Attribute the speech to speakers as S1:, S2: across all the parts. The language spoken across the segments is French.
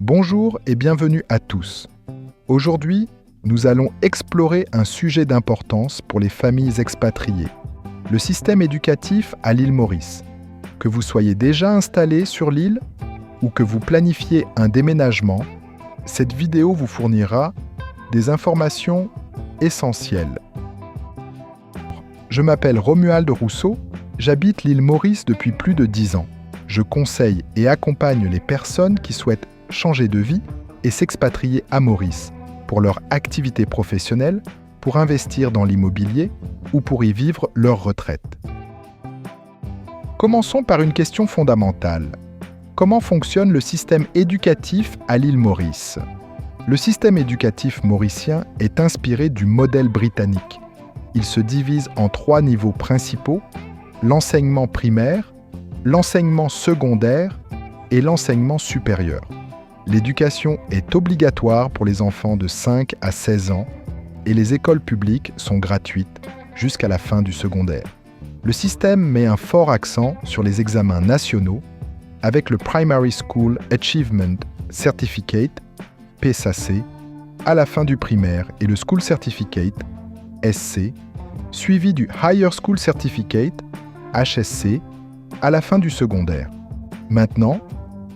S1: Bonjour et bienvenue à tous. Aujourd'hui, nous allons explorer un sujet d'importance pour les familles expatriées, le système éducatif à l'île Maurice. Que vous soyez déjà installé sur l'île ou que vous planifiez un déménagement, cette vidéo vous fournira des informations essentielles. Je m'appelle Romuald Rousseau, j'habite l'île Maurice depuis plus de 10 ans. Je conseille et accompagne les personnes qui souhaitent changer de vie et s'expatrier à Maurice pour leur activité professionnelle, pour investir dans l'immobilier ou pour y vivre leur retraite. Commençons par une question fondamentale. Comment fonctionne le système éducatif à l'île Maurice ? Le système éducatif mauricien est inspiré du modèle britannique. Il se divise en 3 niveaux principaux, l'enseignement primaire, l'enseignement secondaire et l'enseignement supérieur. L'éducation est obligatoire pour les enfants de 5 à 16 ans et les écoles publiques sont gratuites jusqu'à la fin du secondaire. Le système met un fort accent sur les examens nationaux avec le Primary School Achievement Certificate, PSAC, à la fin du primaire et le School Certificate, SC, suivi du Higher School Certificate, HSC, à la fin du secondaire. Maintenant,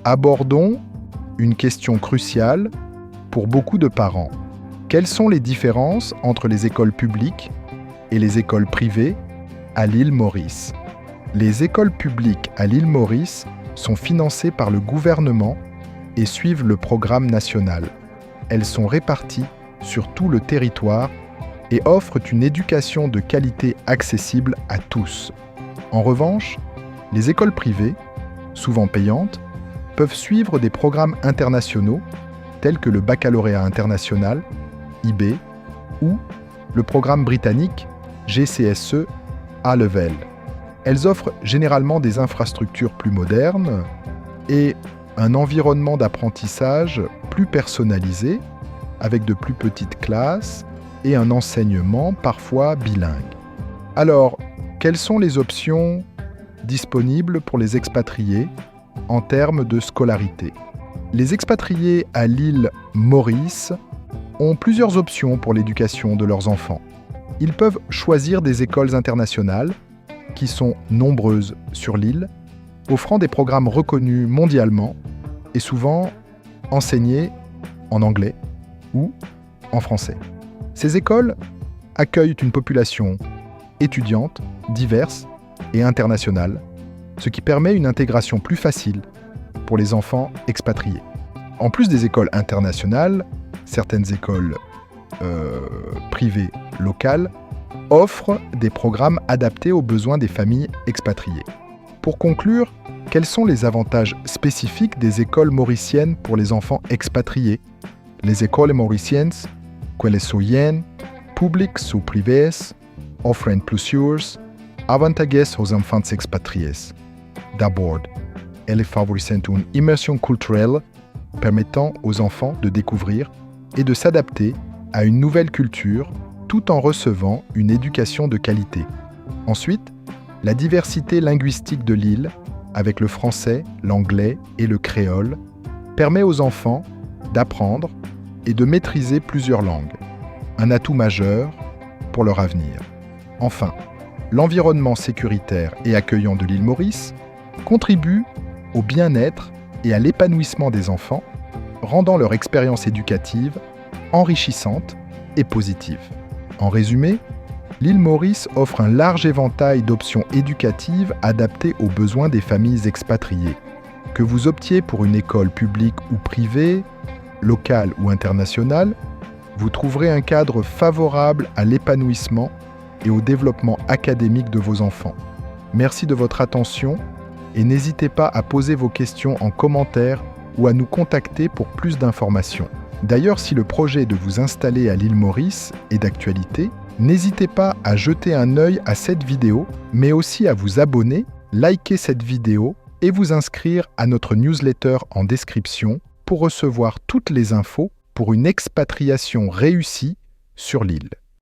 S1: abordons une question cruciale pour beaucoup de parents. Quelles sont les différences entre les écoles publiques et les écoles privées à l'île Maurice ? Les écoles publiques à l'île Maurice sont financées par le gouvernement et suivent le programme national. Elles sont réparties sur tout le territoire et offrent une éducation de qualité accessible à tous. En revanche, les écoles privées, souvent payantes, peuvent suivre des programmes internationaux tels que le baccalauréat international, IB, ou le programme britannique GCSE A-Level. Elles offrent généralement des infrastructures plus modernes et un environnement d'apprentissage plus personnalisé, avec de plus petites classes et un enseignement parfois bilingue. Alors, quelles sont les options disponibles pour les expatriés en termes de scolarité ? Les expatriés à l'île Maurice ont plusieurs options pour l'éducation de leurs enfants. Ils peuvent choisir des écoles internationales, qui sont nombreuses sur l'île, offrant des programmes reconnus mondialement et souvent enseignés en anglais ou en français. Ces écoles accueillent une population étudiante, diverse et internationale, ce qui permet une intégration plus facile pour les enfants expatriés. En plus des écoles internationales, certaines écoles privées locales offrent des programmes adaptés aux besoins des familles expatriées. Pour conclure, quels sont les avantages spécifiques des écoles mauriciennes pour les enfants expatriés ? Les écoles mauriciennes, quelles sont publiques ou privées, offrent plusieurs avantages aux enfants expatriés. D'abord, elles favorisent une immersion culturelle permettant aux enfants de découvrir et de s'adapter à une nouvelle culture tout en recevant une éducation de qualité. Ensuite, la diversité linguistique de l'île, avec le français, l'anglais et le créole, permet aux enfants d'apprendre et de maîtriser plusieurs langues, un atout majeur pour leur avenir. Enfin, l'environnement sécuritaire et accueillant de l'île Maurice contribue au bien-être et à l'épanouissement des enfants, rendant leur expérience éducative enrichissante et positive. En résumé, l'île Maurice offre un large éventail d'options éducatives adaptées aux besoins des familles expatriées. Que vous optiez pour une école publique ou privée, locale ou internationale, vous trouverez un cadre favorable à l'épanouissement et au développement académique de vos enfants. Merci de votre attention et n'hésitez pas à poser vos questions en commentaire ou à nous contacter pour plus d'informations. D'ailleurs, si le projet de vous installer à l'île Maurice est d'actualité, n'hésitez pas à jeter un œil à cette vidéo, mais aussi à vous abonner, liker cette vidéo et vous inscrire à notre newsletter en description pour recevoir toutes les infos pour une expatriation réussie sur l'île.